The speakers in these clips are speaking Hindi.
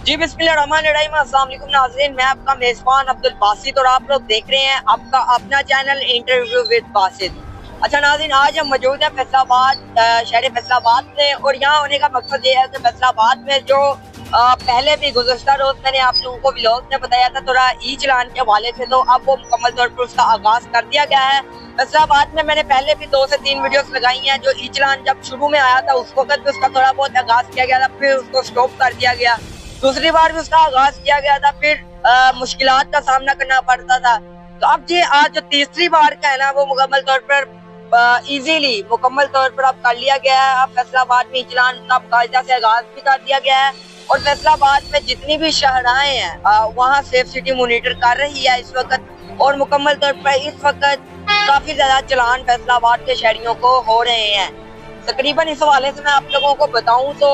जी बिस्मिल्लाहिर्रहमानिर्रहीम। अस्सलाम वालेकुम नाज़रीन, मैं आपका मेज़बान अब्दुल बासित और आप लोग देख रहे हैं आपका अपना चैनल इंटरव्यू विद बासित। अच्छा नाज़रीन, आज हम मौजूद हैं फैसलाबाद, शहर फैसलाबाद में, और यहाँ होने का मकसद ये है कि फैसलाबाद में जो पहले भी गुज़श्ता रोज मैंने आप लोगों को व्लॉग में बताया था थोड़ा ई चलान के हवाले से, तो अब वो मुकम्मल तौर पर उसका आगाज कर दिया गया है। फैसलाबाद में मैंने पहले भी 2 से 3 वीडियोस लगाई हैं। जो ई चलान जब शुरू में आया था उस वक्त भी उसका थोड़ा बहुत आगाज किया गया था, फिर उसको स्टॉप कर दिया गया। दूसरी बार भी उसका आगाज किया गया था, फिर मुश्किलात का सामना करना पड़ता था। तो अब ये आज जो तीसरी बार का है ना, वो मुकम्मल तौर पर इजीली मुकम्मल तौर पर अब कर लिया गया है। अब फैसलाबाद में चलान का बाकायदा से आगाज भी कर दिया गया है, और फैसलाबाद में जितनी भी शहराएं हैं वहाँ सेफ सिटी मॉनिटर कर रही है इस वक्त, और मुकम्मल तौर पर इस वक्त काफी ज्यादा चलान फैसलाबाद के शहरियों को हो रहे हैं। तकरीबन इस हवाले से मैं आप लोगों को बताऊं तो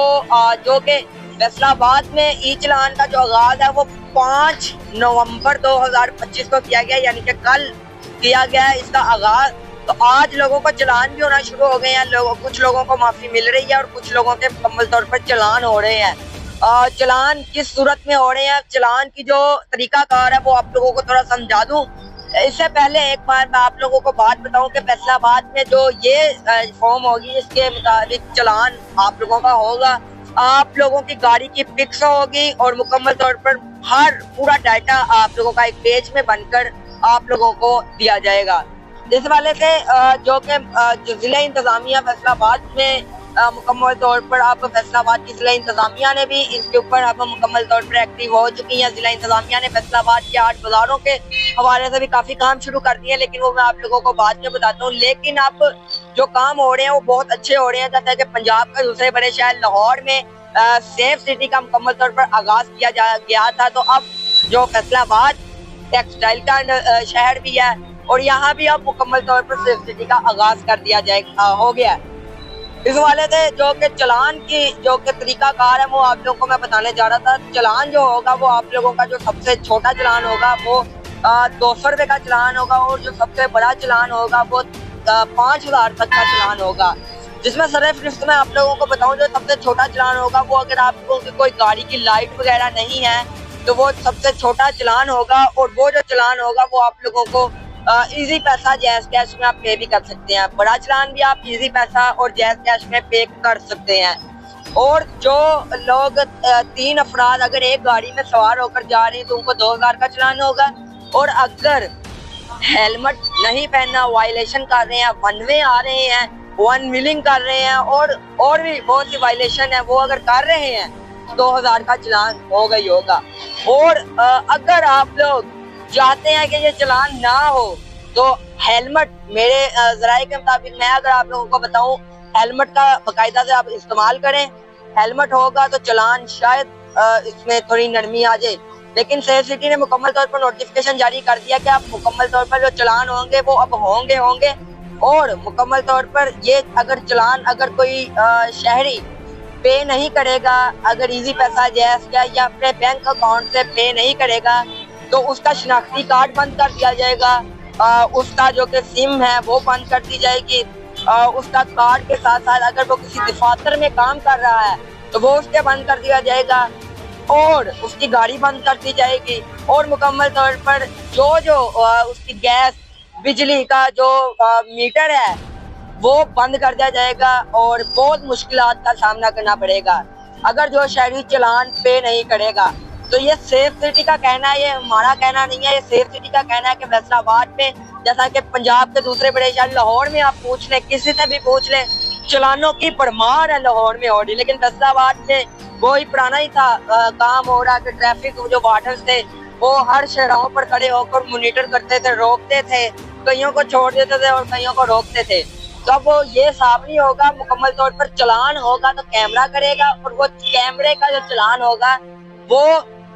जो कि फैसलाबाद में ई चलान का जो आगाज है वो 5 नवंबर 2025 को किया गया, यानी कि कल किया गया है इसका आगाज। तो आज लोगों को चलान भी होना शुरू हो गए हैं। कुछ लोगों को माफी मिल रही है और कुछ लोगों के मुकम्मल तौर पर चलान हो रहे हैं। चलान किस सूरत में हो रहे हैं, चलान की जो तरीकाकार है वो आप लोगों को थोड़ा समझा दूं। इससे पहले एक बार मैं आप लोगों को बात बताऊं कि फैसलाबाद में जो ये फॉर्म होगी इसके मुताबिक चलान आप लोगों का होगा। आप लोगों की गाड़ी की पिक्स होगी और मुकम्मल तौर पर हर पूरा डाटा आप लोगों का एक पेज में बनकर आप लोगों को दिया जाएगा। इस वाले से जो जिला इंतजामिया फैसलाबाद में मुकम्मल तौर पर अब फैसलाबाद की जिला इंतजामिया ने भी इसके ऊपर अब मुकम्मल तौर पर एक्टिव हो चुकी है। जिला इंतजामिया ने फैसलाबाद के 8 बाजारों के हवाले से भी काफी काम शुरू कर दिए, लेकिन वो मैं आप लोगों को बाद में बताता हूँ। लेकिन अब जो काम हो रहे हैं वो बहुत अच्छे हो रहे हैं। जैसा कि पंजाब के दूसरे बड़े शहर लाहौर में सेफ सिटी का मुकम्मल तौर पर आगाज किया गया था, तो अब जो फैसलाबाद टेक्सटाइल का शहर भी है और यहाँ भी अब मुकम्मल तौर पर सेफ सिटी का आगाज कर दिया हो गया है। इस वाले से जो कि चलान की जो कि तरीकाकार है वो आप लोगों को मैं बताने जा रहा था। चलान जो होगा वो आप लोगों का जो सबसे छोटा चलान होगा वो 200 रुपए का चलान होगा, और जो सबसे बड़ा चलान होगा वो 5000 तक का चलान होगा। जिसमें सिर्फ मैं आप लोगों को बताऊं, जो सबसे छोटा चलान होगा वो अगर आप लोगों की कोई गाड़ी की लाइट वगैरह नहीं है तो वो सबसे छोटा चलान होगा, और वो जो चलान होगा वो आप लोगों को इजी पैसा जैज कैश में आप पे भी कर सकते हैं। बड़ा चलान भी आप इजी पैसा और जैज कैश में पे कर सकते हैं। और जो लोग 3 अफराद अगर एक गाड़ी में सवार होकर जा रहे हैं तो उनको 2000 का चलान होगा, और अगर हेलमेट नहीं पहनना, वायलेशन कर रहे हैं, वन वे आ रहे हैं, वन व्हीलिंग कर रहे हैं और भी बहुत सी वायलेशन है वो अगर कर रहे हैं 2000 का चलान होगा ही होगा। और अगर आप लोग चाहते हैं कि ये चलान ना हो तो हेलमेट, मेरे जराये के मुताबिक मैं अगर आप लोगों को बताऊं, हेलमेट का बाकायदा से आप इस्तेमाल करें। हेलमेट होगा तो चलान शायद इसमें थोड़ी नरमी आ जाए, लेकिन सेफ सिटी ने मुकम्मल तौर पर नोटिफिकेशन जारी कर दिया कि आप मुकम्मल तौर पर जो चलान होंगे वो अब होंगे। और मुकम्मल तौर पर ये अगर चलान अगर कोई शहरी पे नहीं करेगा, अगर इजी पैसा जैस या अपने बैंक अकाउंट से पे नहीं करेगा तो उसका शिनाख्ती कार्ड बंद कर दिया जाएगा, उसका जो कि सिम है वो बंद कर दी जाएगी, उसका कार्ड के साथ साथ अगर वो किसी दफातर में काम कर रहा है तो वो उसके बंद कर दिया जाएगा, और उसकी गाड़ी बंद कर दी जाएगी, और मुकम्मल तौर पर जो उसकी गैस बिजली का जो मीटर है वो बंद कर दिया जाएगा, और बहुत मुश्किलात का सामना करना पड़ेगा अगर जो शहरी चलान पे नहीं करेगा। तो ये सेफ सिटी का कहना है, ये हमारा कहना नहीं है, ये सेफ सिटी का कहना है कि फैसलाबाद में, जैसा कि पंजाब के दूसरे बड़े शहर लाहौर में आप पूछ लें, किसी से भी पूछ लें, चलानों की भरमार है लाहौर में हो रही, लेकिन फैसलाबाद में वही पुराना ही था काम हो रहा कि ट्रैफिक जो वार्डन्स थे वो हर शहरों पर खड़े होकर मॉनिटर करते थे, रोकते थे, कईयों को छोड़ देते थे और कईयों को रोकते थे। तो अब वो ये साफ नहीं होगा, मुकम्मल तौर पर चलान होगा तो कैमरा करेगा, और वो कैमरे का जो चलान होगा वो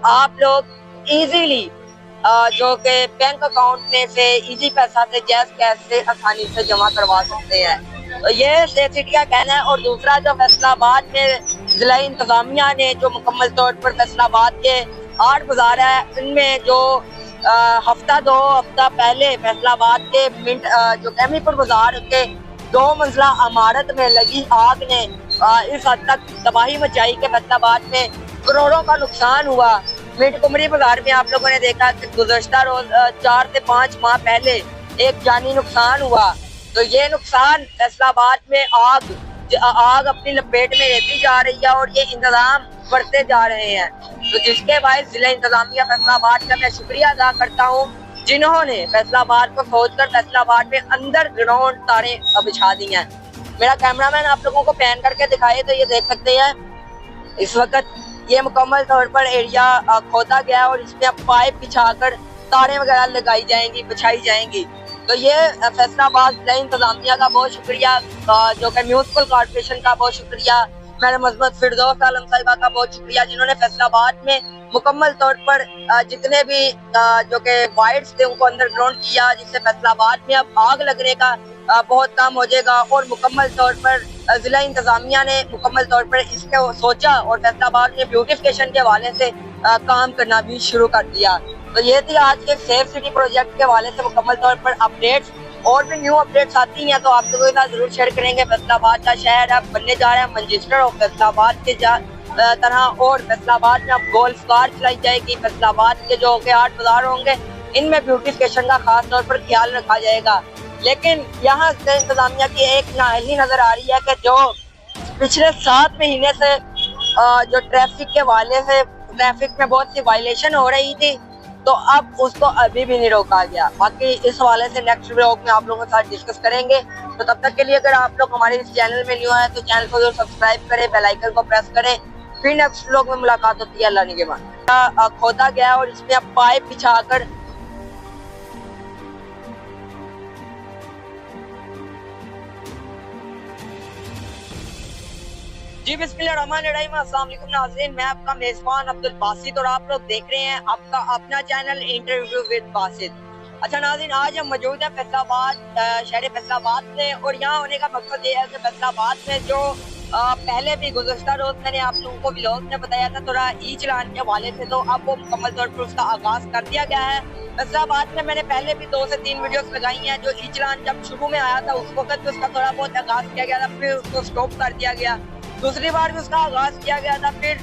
आप लोग इजीली जो कि बैंक अकाउंट में से इजी पैसा से जैज कैश से आसानी से जमा करवा सकते हैं। तो ये सेफ सिटी का कहना है। और दूसरा जो फैसलाबाद में जिला इंतजामिया ने जो मुकम्मल तौर पर फैसलाबाद के 8 बाजार है उनमें जो हफ्ता 2 हफ्ता पहले फैसलाबाद के जो कैमीपुर बाजार के 2 मंजिला इमारत में लगी आग ने इस हद तक तबाही मचाई कि फैसलाबाद में करोड़ों का नुकसान हुआ। मिंटकुमरी बाजार में आप लोगों ने देखा कि गुज़श्ता रोज 4 से 5 माह पहले एक जानी नुकसान हुआ। तो ये नुकसान फैसलाबाद में आग अपनी लपेट में लेती जा रही है और ये इंतजाम बढ़ते जा रहे हैं। तो जिसके बाद जिला इंतजामिया फैसलाबाद का मैं शुक्रिया अदा करता हूँ, जिन्होंने फैसलाबाद को सोचकर फैसलाबाद में अंडरग्राउंड तारें बिछा दी हैं। मेरा कैमरामैन आप लोगों को पैन करके दिखाए तो ये देख सकते हैं इस वक्त ये मुकम्मल तौर पर एरिया खोदा गया और इसमें अब पाइप बिछाकर तारें वगैरह लगाई जाएंगी, बिछाई जाएंगी। तो ये फैसलाबाद जिला इंतजामिया का बहुत शुक्रिया, जो कि म्यूनसिपल कॉर्पोरेशन का बहुत शुक्रिया, मैडम अजमत फिरदौस आलम साहिबा का बहुत शुक्रिया, जिन्होंने फैसलाबाद में मुकम्मल तौर पर जितने भी जो कि वाइड्स थे उनको अंडरग्राउंड किया, जिससे फैसलाबाद में अब आग लगने का बहुत काम हो जाएगा। और मुकम्मल तौर पर जिला इंतजामिया ने मुकम्मल तौर पर इसको सोचा और फैसलाबाद में ब्यूटिफिकेशन के हवाले से काम करना भी शुरू कर दिया। तो ये थी आज के सेफ सिटी प्रोजेक्ट के हवाले से मुकम्मल तौर पर अपडेट्स। और भी न्यू अपडेट्स आती हैं तो आप लोगों के साथ जरूर शेयर करेंगे। फैसलाबाद का शहर अब बनने जा रहा है मैनचेस्टर ऑफ फैसलाबाद के तरह, और फैसलाबाद में अब गोल्फ कार चलाई जाएगी। फैसलाबाद के जो 8 बाजार होंगे इनमें ब्यूटिफिकेशन का खास तौर पर ख्याल रखा जाएगा। लेकिन यहाँ से इंतजामिया की एक नाअहली नजर आ रही है कि जो पिछले 7 महीने से जो ट्रैफिक के हवाले से ट्रैफिक में बहुत सी वायलेशन हो रही थी, तो अब उसको अभी भी नहीं रोका गया। बाकी इस हवाले से नेक्स्ट व्लॉग में आप लोगों के साथ डिस्कस करेंगे। तो तब तक के लिए अगर आप लोग हमारे इस चैनल में न्यू है तो चैनल को जरूर सब्सक्राइब करें, बेल आइकन को प्रेस करें। फिर नेक्स्ट व्लॉग में मुलाकात होती है अल्लाह ने के बाद। खोदा गया और इसमें अब पाइप बिछाकर जी बिस्मिल्लाहिर्रहमानिर्रहीम। अस्सलाम वालेकुम नाज़रीन, मैं आपका मेजबान अब्दुल बासित और आप लोग देख रहे हैं आपका अपना चैनल इंटरव्यू विद बासित। अच्छा नाज़रीन, आज हम मौजूद हैं फैसलाबाद, शहर फैसलाबाद में, और यहाँ होने का मकसद ये है कि फैसलाबाद में जो पहले भी गुज़श्ता रोज मैंने आप लोगों को व्लॉग में बताया था थोड़ा ई चलान के हवाले से, तो अब वो मुकम्मल तौर पर उसका आगाज कर दिया गया है। फैसलाबाद में मैंने पहले भी 2 से 3 वीडियोस लगाई हैं। जो ई चलान जब शुरू में आया था उस वक्त उसका थोड़ा बहुत आगाज किया गया था, फिर उसको स्टॉप कर दिया गया। दूसरी बार भी उसका आगाज किया गया था, फिर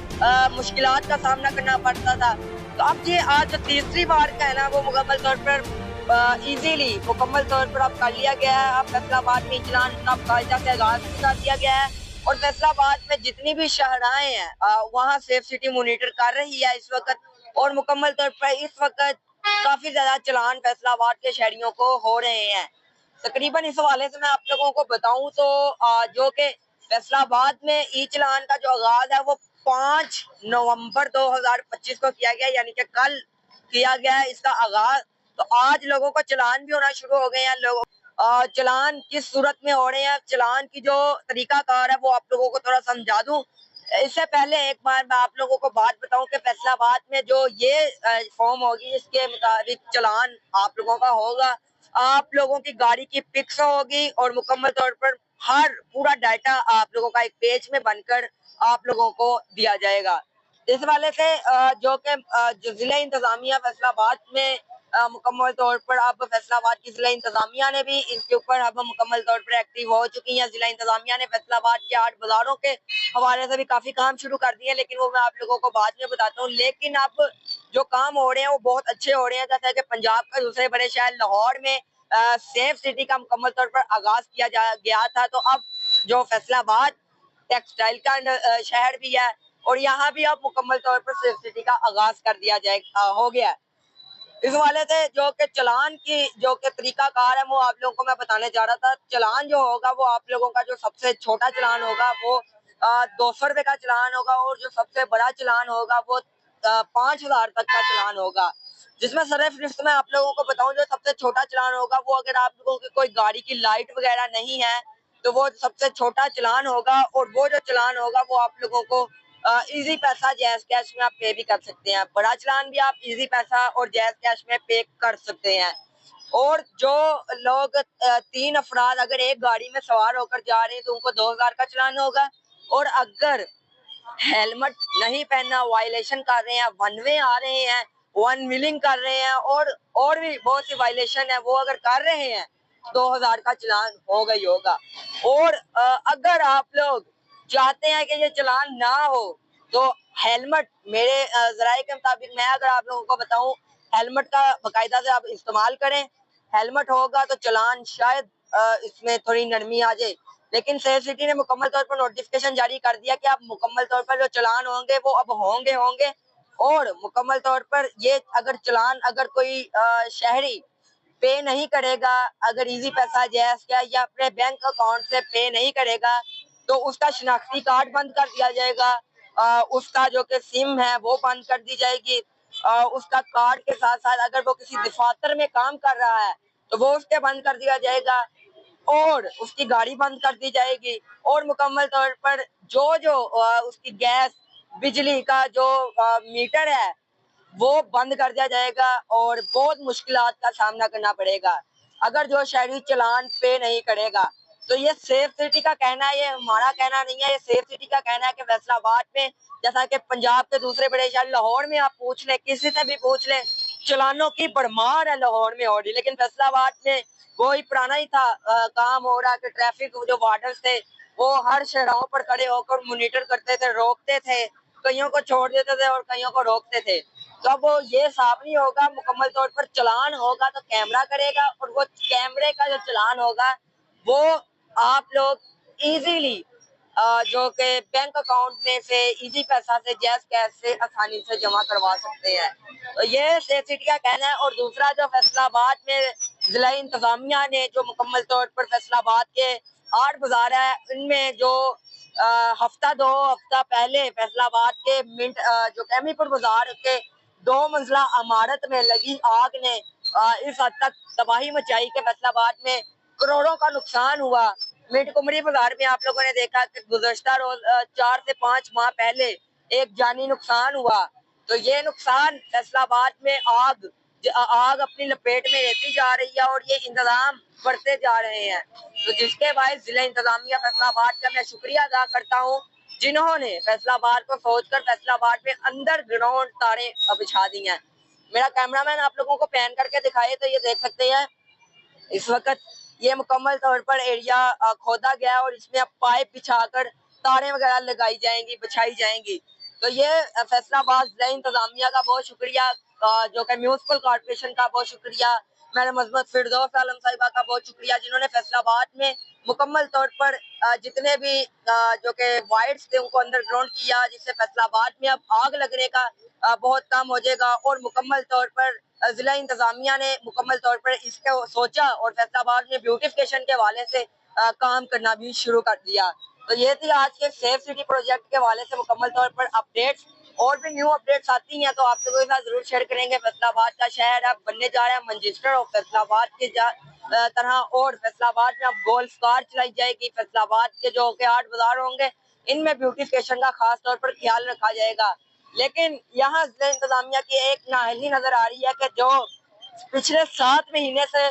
मुश्किलात का सामना करना पड़ता था। तो अब ये आज जो तीसरी बार का है ना, वो मुकम्मल तौर पर इजीली मुकम्मल तौर पर अब कर लिया गया है। अब फैसलाबाद में चलान का कायदा से आगाज कर दिया गया है और फैसलाबाद में जितनी भी शहराएं हैं वहाँ सेफ सिटी मॉनिटर कर रही है इस वक्त, और मुकम्मल तौर पर इस वक्त काफी ज्यादा चलान फैसलाबाद के शहरियों को हो रहे हैं। तकरीबन इस हवाले से मैं आप लोगों को बताऊं तो जो कि फैसलाबाद में ई चलान का जो आगाज है वो 5 नवंबर 2025 को किया गया, यानी कि कल किया गया है इसका आगाज। तो आज लोगों को चलान भी होना शुरू हो गए हैं। लोगों चलान किस सूरत में हो रहे हैं, चलान की जो तरीकाकार है वो आप लोगों को थोड़ा समझा दूं। इससे पहले एक बार मैं आप लोगों को बात बताऊं कि फैसलाबाद में जो ये फॉर्म होगी इसके मुताबिक चलान आप लोगों का होगा। आप लोगों की गाड़ी की पिक्स होगी और मुकम्मल तौर पर हर पूरा डाटा आप लोगों का एक पेज में बनकर आप लोगों को दिया जाएगा। इस वाले से जो कि जो जिला इंतजामिया फैसलाबाद में मुकम्मल तौर पर अब फैसलाबाद की जिला इंतजामिया ने भी इसके ऊपर अब मुकम्मल तौर पर एक्टिव हो चुकी है। जिला इंतजामिया ने फैसलाबाद के 8 बाजारों के हवाले से भी काफी काम शुरू कर दिए, लेकिन वो मैं आप लोगों को बाद में बताता हूँ। लेकिन अब जो काम हो रहे हैं वो बहुत अच्छे हो रहे हैं। जैसा कि पंजाब का दूसरे बड़े शहर लाहौर में सेफ सिटी का मुकम्मल तौर पर आगाज किया गया था, तो अब जो फैसलाबाद टेक्सटाइल का शहर भी है और यहाँ भी अब मुकम्मल तौर पर सेफ सिटी का आगाज कर दिया हो गया। इस वाले से जो कि चलान की जो कि तरीकाकार है वो आप लोगों को मैं बताने जा रहा था। चलान जो होगा वो आप लोगों का जो सबसे छोटा चलान होगा वो 200 रुपए का चलान होगा, और जो सबसे बड़ा चलान होगा वो 5,000 तक का चलान होगा। जिसमें सर्फ मैं आप लोगों को बताऊं, जो सबसे छोटा चलान होगा वो अगर आप लोगों की कोई गाड़ी की लाइट वगैरह नहीं है तो वो सबसे छोटा चलान होगा, और वो जो चलान होगा वो आप लोगों को इजी पैसा जैज कैश में आप पे भी कर सकते हैं। बड़ा चलान भी आप इजी पैसा और जैज कैश में पे कर सकते हैं। और जो लोग 3 अफराद अगर एक गाड़ी में सवार होकर जा रहे हैं तो उनको 2,000 का चलान होगा, और अगर हेलमेट नहीं पहनना, वायलेशन कर रहे हैं, वन वे आ रहे हैं, वन व्हीलिंग कर रहे हैं, और भी बहुत सी वायलेशन है वो अगर कर रहे हैं 2,000 का चलान होगा ही होगा। और अगर आप लोग चाहते हैं कि ये चलान ना हो तो हेलमेट मेरे जराये के मुताबिक मैं अगर आप लोगों को बताऊं, हेलमेट का बाकायदा से आप इस्तेमाल करें। हेलमेट होगा तो चलान शायद इसमें थोड़ी नरमी आ जाए, लेकिन सेफ सिटी ने मुकम्मल तौर पर नोटिफिकेशन जारी कर दिया कि आप मुकम्मल तौर पर जो चलान होंगे वो अब होंगे। और मुकम्मल तौर पर ये अगर चलान अगर कोई शहरी पे नहीं करेगा, अगर इजी पैसा जैस या अपने बैंक अकाउंट से पे नहीं करेगा तो उसका शिनाख्ती कार्ड बंद कर दिया जाएगा। उसका जो कि सिम है वो बंद कर दी जाएगी। उसका कार्ड के साथ साथ अगर वो किसी दफातर में काम कर रहा है तो वो उसके बंद कर दिया जाएगा और उसकी गाड़ी बंद कर दी जाएगी। और मुकम्मल तौर पर जो जो उसकी गैस बिजली का जो मीटर है वो बंद कर दिया जाएगा और बहुत मुश्किलात का सामना करना पड़ेगा अगर जो शहरी चालान पे नहीं करेगा। तो ये सेफ सिटी का कहना है, ये हमारा कहना नहीं है, ये सेफ सिटी का कहना है कि फैसलाबाद में, जैसा कि पंजाब के दूसरे बड़े शहर लाहौर में आप पूछ लें, किसी से भी पूछ लें, चलानों की भरमार है लाहौर में हो रही, लेकिन फैसलाबाद में वो ही पुराना ही था काम हो रहा कि ट्रैफिक जो वार्डर्स थे वो हर शहरों पर खड़े होकर मॉनिटर करते थे, रोकते थे, कईयों को छोड़ देते थे और कईयों को रोकते थे। तो अब ये साफ नहीं होगा, मुकम्मल तौर पर चलान होगा तो कैमरा करेगा और वो कैमरे का जो चलान होगा वो आप लोग इजीली जो कि बैंक अकाउंट में से इजी पैसा से जैस कैश से आसानी से जमा करवा सकते हैं। तो ये सेफ सिटी का कहना है। और दूसरा जो फैसलाबाद में जिला इंतजामिया ने जो मुकम्मल तौर पर फैसलाबाद के 8 बाजार है इनमें जो हफ्ता 2 हफ्ता पहले फैसलाबाद के मिंट जो कैमीपुर बाजार के 2 मंजिला इमारत में लगी आग ने इस हद तक तबाही मचाई कि फैसलाबाद में करोड़ों का नुकसान हुआ। मिंट कुमरी बाजार में आप लोगों ने देखा कि गुज़श्ता रोज 4 से 5 माह पहले एक जानी नुकसान हुआ। तो ये नुकसान फैसलाबाद में आग अपनी लपेट में लेती जा रही है और ये इंतजाम बढ़ते जा रहे हैं। तो जिसके बाद जिला इंतजामिया फैसलाबाद का मैं शुक्रिया अदा करता हूँ जिन्होंने फैसलाबाद को सोचकर फैसलाबाद में अंदर ग्राउंड तारे बिछा दी हैं। मेरा कैमरामैन आप लोगों को पैन करके दिखाए तो ये देख सकते हैं इस वक्त ये मुकम्मल तौर पर एरिया खोदा गया और इसमें अब पाइप बिछाकर तारें वगैरह लगाई जाएंगी, बिछाई जाएंगी। तो ये फैसलाबाद जिला इंतजामिया का बहुत शुक्रिया, जो कि म्यूनसिपल कॉर्पोरेशन का बहुत शुक्रिया, मैडम अजमत फिरदौस आलम साहिबा का बहुत शुक्रिया जिन्होंने फैसलाबाद में मुकम्मल तौर पर जितने भी जो कि वाइड्स थे उनको अंडरग्राउंड किया, जिससे फैसलाबाद में अब आग लगने का बहुत कम हो जाएगा। और मुकम्मल तौर पर जिला इंतजामिया ने मुकम्मल तौर पर इसको सोचा और फैसलाबाद में ब्यूटिफिकेशन के हवाले से काम करना भी शुरू कर दिया। तो ये थी आज के सेफ सिटी प्रोजेक्ट के हवाले से मुकम्मल तौर पर अपडेट्स। और भी न्यू अपडेट्स आती हैं तो आप लोगों के साथ जरूर शेयर करेंगे। फैसलाबाद का शहर अब बनने जा रहा है मैनचेस्टर ऑफ फैसलाबाद के तरह। और फैसलाबाद में अब गोल्फ कार चलाई जाएगी। फैसलाबाद के जो के 8 बाजार होंगे इनमें ब्यूटिफिकेशन का खास तौर पर ख्याल रखा जाएगा। लेकिन यहाँ जिला इंतजामिया की एक नाअहली नजर आ रही है कि जो पिछले 7 महीने से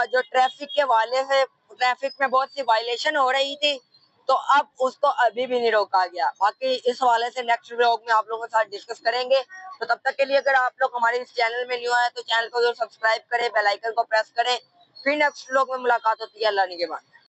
जो ट्रैफिक के हवाले से ट्रैफिक में बहुत सी वायलेशन हो रही थी तो अब उसको अभी भी नहीं रोका गया। बाकी इस हवाले से नेक्स्ट व्लॉग में आप लोगों के साथ डिस्कस करेंगे। तो तब तक के लिए अगर आप लोग हमारे इस चैनल में न्यू आए तो चैनल को जरूर सब्सक्राइब करें, बेल आइकन को प्रेस करें। फिर नेक्स्ट व्लॉग में मुलाकात होती है अल्लाह के बाद।